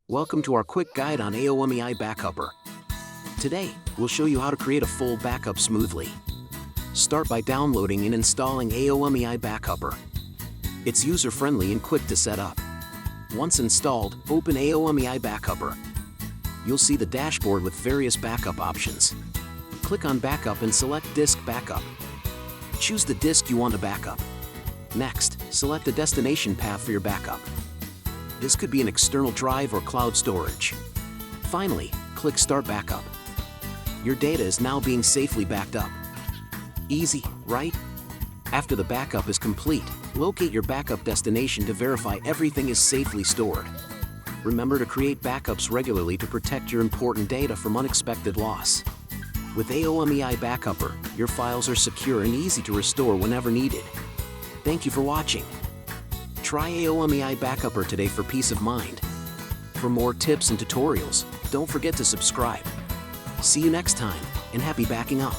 Welcome to our quick guide on AOMEI Backupper. Today, we'll show you how to create a full backup smoothly. Start by downloading and installing AOMEI Backupper. It's user-friendly and quick to set up. Once installed, open AOMEI Backupper. You'll see the dashboard with various backup options. Click on Backup and select Disk Backup. Choose the disk you want to backup. Next, select the destination path for your backup. This could be an external drive or cloud storage. Finally, click Start Backup. Your data is now being safely backed up. Easy, right? After the backup is complete, locate your backup destination to verify everything is safely stored. Remember to create backups regularly to protect your important data from unexpected loss. With AOMEI Backupper, your files are secure and easy to restore whenever needed. Thank you for watching. Try AOMEI Backupper today for peace of mind. For more tips and tutorials, don't forget to subscribe. See you next time, and happy backing up!